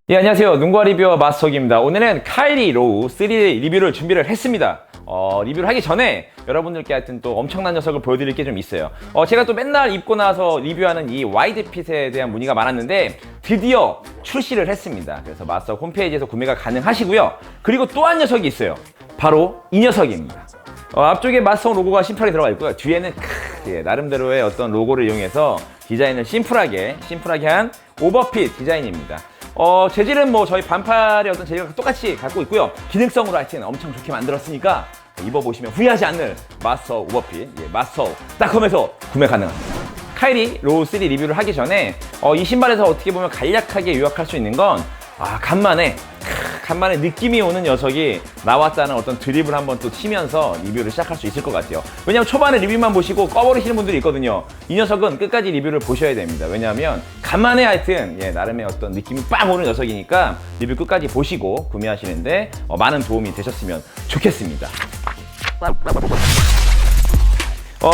예, 안녕하세요. 눈과 리뷰어 마스터기입니다. 오늘은 카일리 로우 3 리뷰를 준비를 했습니다. 리뷰를 하기 전에 여러분들께 하여튼 또 엄청난 녀석을 보여드릴 게 좀 있어요. 제가 또 맨날 입고 나서 리뷰하는 이 와이드핏에 대한 문의가 많았는데 드디어 출시를 했습니다. 그래서 마스터 홈페이지에서 구매가 가능하시고요. 그리고 또 한 녀석이 있어요. 바로 이 녀석입니다. 앞쪽에 마스터 로고가 심플하게 들어가 있고요. 뒤에는 나름대로의 어떤 로고를 이용해서 디자인을 심플하게 한 오버핏 디자인입니다. 재질은 뭐 저희 반팔의 어떤 재질과 똑같이 갖고 있고요. 기능성으로 하여튼 엄청 좋게 만들었으니까 입어보시면 후회하지 않을 마스터 오버핏, 마스터닷컴에서 구매 가능합니다. 카일리 로우 3 리뷰를 하기 전에 이 신발에서 어떻게 보면 간략하게 요약할 수 있는 건 간만에 느낌이 오는 녀석이 나왔다는 어떤 드립을 한번 또 치면서 리뷰를 시작할 수 있을 것 같아요. 왜냐면 초반에 리뷰만 보시고 꺼버리시는 분들이 있거든요. 이 녀석은 끝까지 리뷰를 보셔야 됩니다. 왜냐하면 간만에 하여튼 나름의 어떤 느낌이 빵 오는 녀석이니까 리뷰 끝까지 보시고 구매하시는데 많은 도움이 되셨으면 좋겠습니다.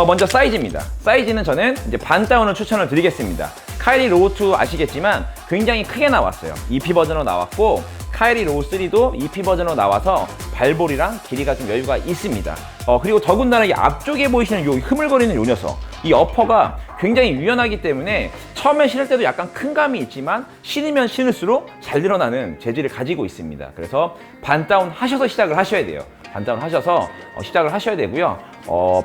먼저 사이즈입니다. 사이즈는 저는 이제 반다운을 추천을 드리겠습니다. 카일리 로우 2 아시겠지만 굉장히 크게 나왔어요. EP 버전으로 나왔고 카일리 로우 3도 EP 버전으로 나와서 발볼이랑 길이가 좀 여유가 있습니다. 그리고 더군다나 이 앞쪽에 보이시는 요 흐물거리는 요 녀석, 이 어퍼가 굉장히 유연하기 때문에 처음에 신을 때도 약간 큰 감이 있지만 신으면 신을수록 잘 늘어나는 재질을 가지고 있습니다. 그래서 반다운 하셔서 시작을 하셔야 돼요. 반다운 하셔서 시작을 하셔야 되고요.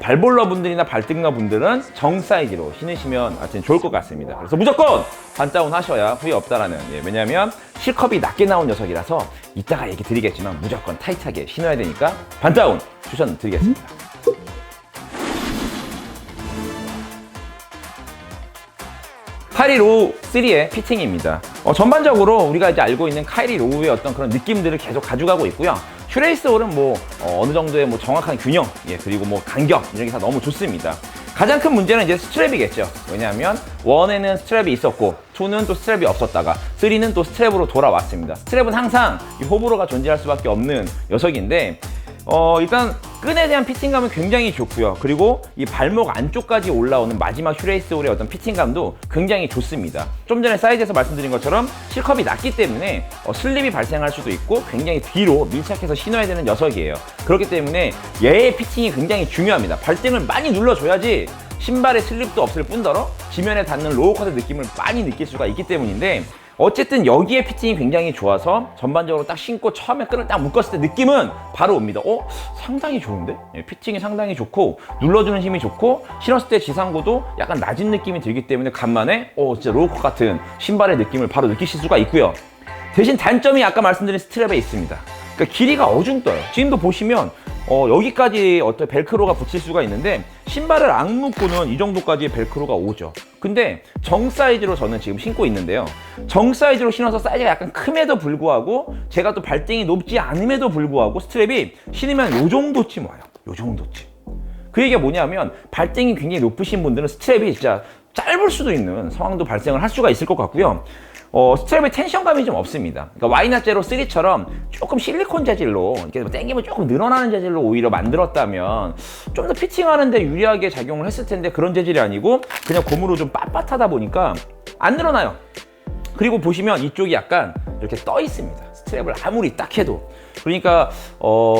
발볼러 분들이나 발등러 분들은 정 사이즈로 신으시면 하여튼 좋을 것 같습니다. 그래서 무조건 반다운 하셔야 후회 없다라는, 왜냐하면 실컵이 낮게 나온 녀석이라서 이따가 얘기 드리겠지만 무조건 타이트하게 신어야 되니까 반다운 추천드리겠습니다. 카일리 로우 3의 피팅입니다. 전반적으로 우리가 이제 알고 있는 카일리 로우의 어떤 그런 느낌들을 계속 가져가고 있고요. 슈레이스홀은 어느 정도의 정확한 균형, 그리고 간격 이런 게 다 너무 좋습니다. 가장 큰 문제는 이제 스트랩이겠죠. 왜냐하면 1에는 스트랩이 있었고 2는 또 스트랩이 없었다가 3는 또 스트랩으로 돌아왔습니다. 스트랩은 항상 이 호불호가 존재할 수밖에 없는 녀석인데 일단 끈에 대한 피팅감은 굉장히 좋고요. 그리고 이 발목 안쪽까지 올라오는 마지막 슈레이스홀의 어떤 피팅감도 굉장히 좋습니다. 좀 전에 사이즈에서 말씀드린 것처럼 실컵이 낮기 때문에 슬립이 발생할 수도 있고 굉장히 뒤로 밀착해서 신어야 되는 녀석이에요. 그렇기 때문에 얘의 피팅이 굉장히 중요합니다. 발등을 많이 눌러줘야지 신발에 슬립도 없을 뿐더러 지면에 닿는 로우컷의 느낌을 많이 느낄 수가 있기 때문인데, 어쨌든 여기에 피팅이 굉장히 좋아서 전반적으로 딱 신고 처음에 끈을 딱 묶었을 때 느낌은 바로 옵니다. 상당히 좋은데? 피팅이 상당히 좋고 눌러주는 힘이 좋고 신었을 때 지상고도 약간 낮은 느낌이 들기 때문에 간만에 진짜 로우컷 같은 신발의 느낌을 바로 느끼실 수가 있고요. 대신 단점이 아까 말씀드린 스트랩에 있습니다. 그러니까 길이가 어중떠요. 지금도 보시면 여기까지 어떤 벨크로가 붙일 수가 있는데 신발을 안 묶고는 이 정도까지의 벨크로가 오죠. 근데 정 사이즈로 저는 지금 신고 있는데요. 정 사이즈로 신어서 사이즈가 약간 큼에도 불구하고 제가 또 발등이 높지 않음에도 불구하고 스트랩이 신으면 요 정도쯤 와요. 요 정도쯤. 그 얘기가 뭐냐면 발등이 굉장히 높으신 분들은 스트랩이 진짜 짧을 수도 있는 상황도 발생을 할 수가 있을 것 같고요. 스트랩의 텐션감이 좀 없습니다. 그러니까 와이나 제로 3처럼 조금 실리콘 재질로 이렇게 당기면 조금 늘어나는 재질로 오히려 만들었다면 좀 더 피팅하는데 유리하게 작용을 했을 텐데 그런 재질이 아니고 그냥 고무로 좀 빳빳하다 보니까 안 늘어나요. 그리고 보시면 이쪽이 약간 이렇게 떠 있습니다. 스트랩을 아무리 딱 해도. 그러니까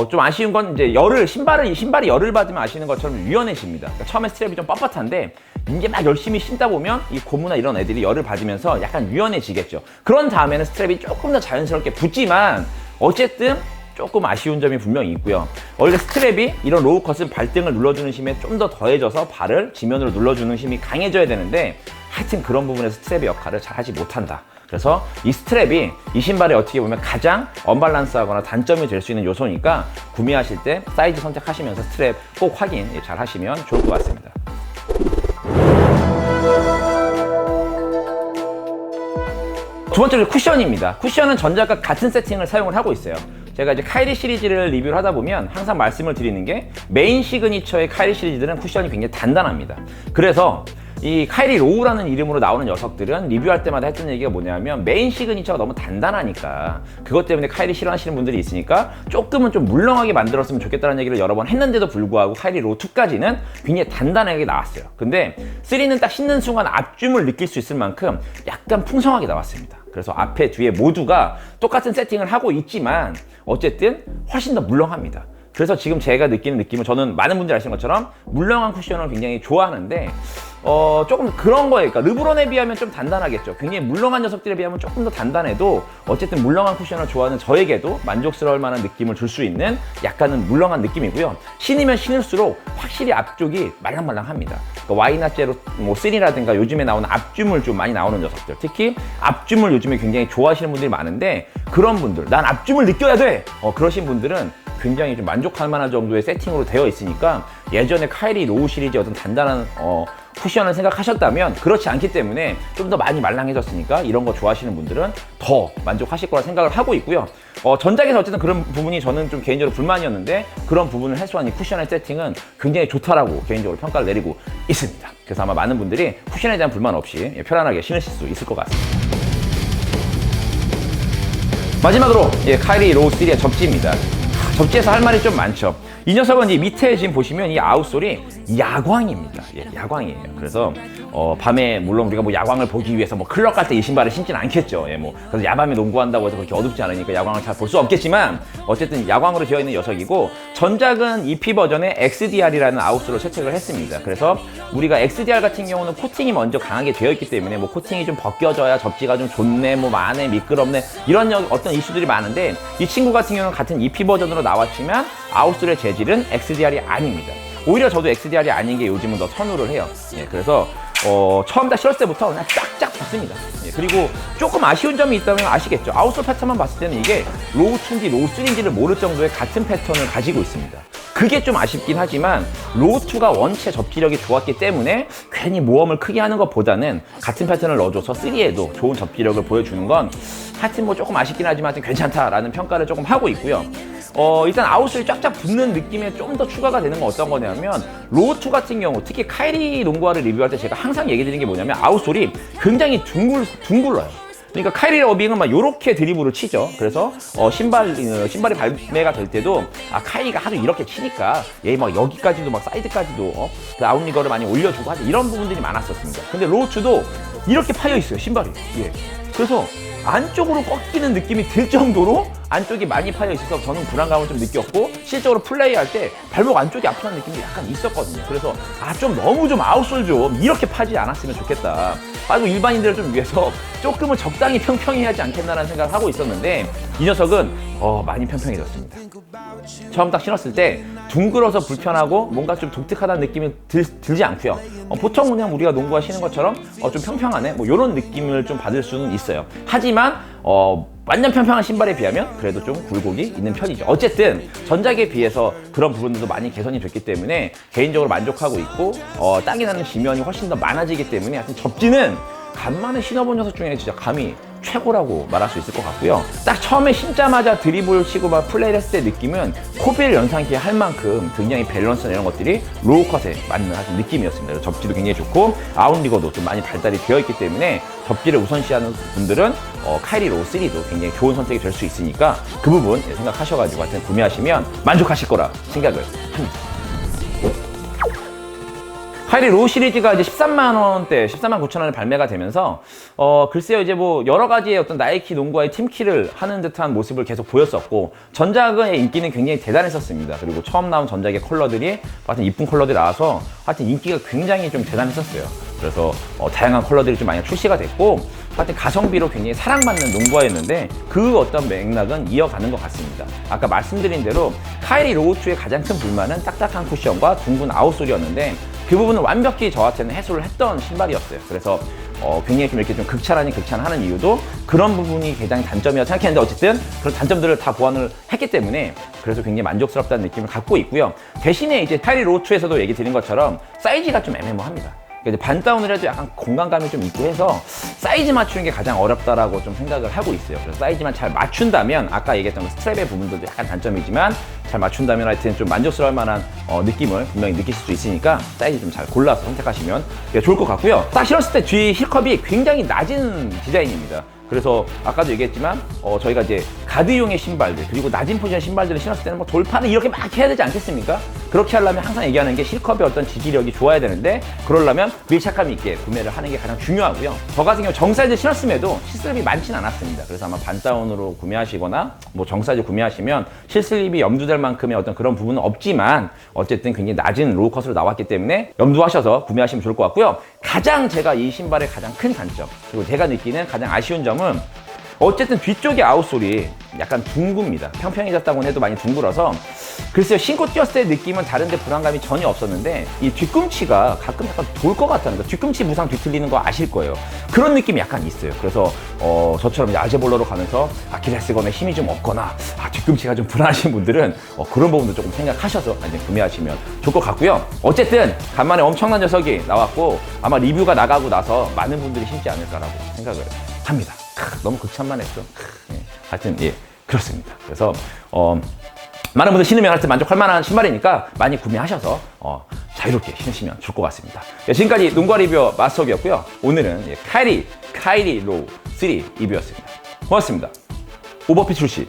좀 아쉬운 건 이제 신발이 열을 받으면 아시는 것처럼 유연해집니다. 그러니까 처음에 스트랩이 좀 빳빳한데 이제 막 열심히 신다 보면 이 고무나 이런 애들이 열을 받으면서 약간 유연해지겠죠. 그런 다음에는 스트랩이 조금 더 자연스럽게 붙지만 어쨌든 조금 아쉬운 점이 분명히 있고요. 원래 스트랩이 이런 로우컷은 발등을 눌러주는 힘에 좀 더 더해져서 발을 지면으로 눌러주는 힘이 강해져야 되는데 하여튼 그런 부분에서 스트랩의 역할을 잘 하지 못한다. 그래서 이 스트랩이 이 신발에 어떻게 보면 가장 언밸런스하거나 단점이 될 수 있는 요소니까 구매하실 때 사이즈 선택하시면서 스트랩 꼭 확인 잘 하시면 좋을 것 같습니다. 두 번째로 쿠션입니다. 쿠션은 전작과 같은 세팅을 사용을 하고 있어요. 제가 이제 카일리 시리즈를 리뷰를 하다 보면 항상 말씀을 드리는 게 메인 시그니처의 카일리 시리즈들은 쿠션이 굉장히 단단합니다. 그래서 이 카일리 로우라는 이름으로 나오는 녀석들은 리뷰할 때마다 했던 얘기가 뭐냐면 메인 시그니처가 너무 단단하니까 그것 때문에 카일리 싫어하시는 분들이 있으니까 조금은 좀 물렁하게 만들었으면 좋겠다는 얘기를 여러 번 했는데도 불구하고 카일리 로우 2까지는 굉장히 단단하게 나왔어요. 근데 3는 딱 신는 순간 앞줌을 느낄 수 있을 만큼 약간 풍성하게 나왔습니다. 그래서 앞에 뒤에 모두가 똑같은 세팅을 하고 있지만 어쨌든 훨씬 더 물렁합니다. 그래서 지금 제가 느끼는 느낌은, 저는 많은 분들이 아시는 것처럼 물렁한 쿠션을 굉장히 좋아하는데 조금 그런 거예요. 그러니까 르브론에 비하면 좀 단단하겠죠. 굉장히 물렁한 녀석들에 비하면 조금 더 단단해도 어쨌든 물렁한 쿠션을 좋아하는 저에게도 만족스러울 만한 느낌을 줄 수 있는 약간은 물렁한 느낌이고요. 신으면 신을수록 확실히 앞쪽이 말랑말랑합니다. 그러니까 와이낫제로 뭐 3라든가 요즘에 나오는 앞줌을 좀 많이 나오는 녀석들, 특히 앞줌을 요즘에 굉장히 좋아하시는 분들이 많은데, 그런 분들, 난 앞줌을 느껴야 돼! 그러신 분들은 굉장히 좀 만족할 만한 정도의 세팅으로 되어 있으니까, 예전에 카이리 로우 시리즈의 어떤 단단한 쿠션을 생각하셨다면 그렇지 않기 때문에 좀 더 많이 말랑해졌으니까 이런 거 좋아하시는 분들은 더 만족하실 거라 생각을 하고 있고요. 전작에서 어쨌든 그런 부분이 저는 좀 개인적으로 불만이었는데, 그런 부분을 해소한 이 쿠션의 세팅은 굉장히 좋다라고 개인적으로 평가를 내리고 있습니다. 그래서 아마 많은 분들이 쿠션에 대한 불만 없이 편안하게 신으실 수 있을 것 같습니다. 마지막으로 카이리 로우 시리즈의 접지입니다. 접지에서 할 말이 좀 많죠. 이 녀석은 이 밑에 지금 보시면 이 아웃솔이 야광입니다. 야광이에요. 그래서 밤에 물론 우리가 뭐 야광을 보기 위해서 뭐 클럽 갈 때 이 신발을 신지는 않겠죠. 그래서 야밤에 농구한다고 해서 그렇게 어둡지 않으니까 야광을 잘 볼 수 없겠지만, 어쨌든 야광으로 되어 있는 녀석이고, 전작은 EP 버전에 XDR이라는 아웃솔을 채택을 했습니다. 그래서 우리가 XDR 같은 경우는 코팅이 먼저 강하게 되어 있기 때문에 뭐 코팅이 좀 벗겨져야 접지가 좀 좋네, 뭐 많네, 미끄럽네, 이런 어떤 이슈들이 많은데, 이 친구 같은 경우는 같은 EP 버전으로 나왔지만 아웃솔의 재질은 XDR이 아닙니다. 오히려 저도 XDR이 아닌 게 요즘은 더 선호를 해요. 그래서 처음 딱 실었을 때부터 그냥 쫙쫙 붙습니다. 그리고 조금 아쉬운 점이 있다면 아시겠죠. 아웃솔 패턴만 봤을 때는 이게 로우 2인지 로우 3인지를 모를 정도의 같은 패턴을 가지고 있습니다. 그게 좀 아쉽긴 하지만 로우 2가 원체 접지력이 좋았기 때문에 괜히 모험을 크게 하는 것보다는 같은 패턴을 넣어줘서 3에도 좋은 접지력을 보여주는 건 하여튼 뭐 조금 아쉽긴 하지만 하여튼 괜찮다라는 평가를 조금 하고 있고요. 일단 아웃솔이 쫙쫙 붙는 느낌에 좀 더 추가가 되는 건 어떤 거냐면, 로우2 같은 경우, 특히 카이리 농구화를 리뷰할 때 제가 항상 얘기 드리는 게 뭐냐면, 아웃솔이 굉장히 둥글러요. 그러니까 카이리 어빙은 막 요렇게 드리블을 치죠. 그래서 신발이 발매가 될 때도 카이리가 하도 이렇게 치니까 얘 막 여기까지도 막 사이드까지도 그 아웃리거를 많이 올려주고 하죠. 이런 부분들이 많았었습니다. 근데 로우2도 이렇게 파여 있어요, 신발이. 그래서 안쪽으로 꺾이는 느낌이 들 정도로 안쪽이 많이 파여 있어서 저는 불안감을 좀 느꼈고, 실적으로 플레이할 때 발목 안쪽이 아프다는 느낌이 약간 있었거든요. 그래서 좀 너무 좀 아웃솔 좀 이렇게 파지 않았으면 좋겠다. 그리고 일반인들을 좀 위해서 조금은 적당히 평평해야 하지 않겠나라는 생각을 하고 있었는데, 이 녀석은 많이 평평해졌습니다. 처음 딱 신었을 때 둥글어서 불편하고 뭔가 좀 독특하다는 느낌이 들지 않고요. 보통 그냥 우리가 농구화 신는 것처럼 좀 평평하네, 뭐 이런 느낌을 좀 받을 수는 있어요. 하지만 완전 평평한 신발에 비하면 그래도 좀 굴곡이 있는 편이죠. 어쨌든 전작에 비해서 그런 부분들도 많이 개선이 됐기 때문에 개인적으로 만족하고 있고, 땅이 나는 지면이 훨씬 더 많아지기 때문에 하여튼 접지는 간만에 신어본 녀석 중에 진짜 감히 최고라고 말할 수 있을 것 같고요. 딱 처음에 신자마자 드리블 치고 막 플레이를 했을 때 느낌은 코비를 연상케 할 만큼 굉장히 밸런스나 이런 것들이 로우컷에 맞는 느낌이었습니다. 접지도 굉장히 좋고 아웃리거도 좀 많이 발달이 되어 있기 때문에 접지를 우선시하는 분들은 카이리 로우 3도 굉장히 좋은 선택이 될 수 있으니까 그 부분 생각하셔가지고 하여튼 구매하시면 만족하실 거라 생각을 합니다. 카이리 로우 시리즈가 이제 13만 원대, 13만 9천 원에 발매가 되면서 글쎄요, 이제 뭐 여러 가지의 어떤 나이키 농구와의 팀키를 하는 듯한 모습을 계속 보였었고, 전작의 인기는 굉장히 대단했었습니다. 그리고 처음 나온 전작의 컬러들이 하여튼 이쁜 컬러들이 나와서 하여튼 인기가 굉장히 좀 대단했었어요. 그래서 다양한 컬러들이 좀 많이 출시가 됐고, 하여튼 가성비로 굉장히 사랑받는 농구화였는데 그 어떤 맥락은 이어가는 것 같습니다. 아까 말씀드린 대로 카이리 로우2의 가장 큰 불만은 딱딱한 쿠션과 둥근 아웃솔이었는데, 그 부분은 완벽히 저한테는 해소를 했던 신발이었어요. 그래서 굉장히 좀 이렇게 좀 극찬 아닌 극찬하는 이유도 그런 부분이 굉장히 단점이라고 생각했는데, 어쨌든 그런 단점들을 다 보완을 했기 때문에 그래서 굉장히 만족스럽다는 느낌을 갖고 있고요. 대신에 이제 카이리 로우2에서도 얘기 드린 것처럼 사이즈가 좀 애매모호합니다. 그러니까 반다운을 해도 약간 공간감이 좀 있고 해서 사이즈 맞추는 게 가장 어렵다라고 좀 생각을 하고 있어요. 그래서 사이즈만 잘 맞춘다면, 아까 얘기했던 스트랩의 부분들도 약간 단점이지만 잘 맞춘다면 하여튼 좀 만족스러울 만한 느낌을 분명히 느끼실 수 있으니까 사이즈 좀 잘 골라서 선택하시면 좋을 것 같고요. 딱 신었을 때 뒤 힐컵이 굉장히 낮은 디자인입니다. 그래서 아까도 얘기했지만 저희가 이제 가드용의 신발들 그리고 낮은 포지션 신발들을 신었을 때는 뭐 돌파는 이렇게 막 해야 되지 않겠습니까? 그렇게 하려면 항상 얘기하는 게 실컵의 어떤 지지력이 좋아야 되는데, 그러려면 밀착감 있게 구매를 하는 게 가장 중요하고요. 저 같은 경우 정사이즈 신었음에도 실슬립이 많진 않았습니다. 그래서 아마 반다운으로 구매하시거나 뭐 정사이즈 구매하시면 실슬립이 염두될 만큼의 어떤 그런 부분은 없지만, 어쨌든 굉장히 낮은 로우 컷으로 나왔기 때문에 염두하셔서 구매하시면 좋을 것 같고요. 가장 제가 이 신발의 가장 큰 단점, 그리고 제가 느끼는 가장 아쉬운 점은, 어쨌든 뒤쪽의 아웃솔이 약간 둥굽니다. 평평해졌다고 해도 많이 둥글어서, 글쎄요, 신고 뛰었을 때 느낌은 다른데 불안감이 전혀 없었는데, 이 뒤꿈치가 가끔 약간 돌 것 같다는 거, 뒤꿈치 부상 뒤틀리는 거 아실 거예요. 그런 느낌이 약간 있어요. 그래서 저처럼 이제 아재볼러로 가면서 아킬레스건에 힘이 좀 없거나 뒤꿈치가 좀 불안하신 분들은 그런 부분도 조금 생각하셔서 이제 구매하시면 좋을 것 같고요. 어쨌든 간만에 엄청난 녀석이 나왔고, 아마 리뷰가 나가고 나서 많은 분들이 신지 않을까라고 생각을 합니다. 너무 극찬만 했어. 예. 하여튼 예, 그렇습니다. 그래서 많은 분들 신으면 하여튼 만족할 만한 신발이니까 많이 구매하셔서 자유롭게 신으시면 좋을 것 같습니다. 예, 지금까지 농구 리뷰어 마스터업이었고요. 오늘은 예, 카이리 로우 3 리뷰였습니다. 고맙습니다. 오버핏 출시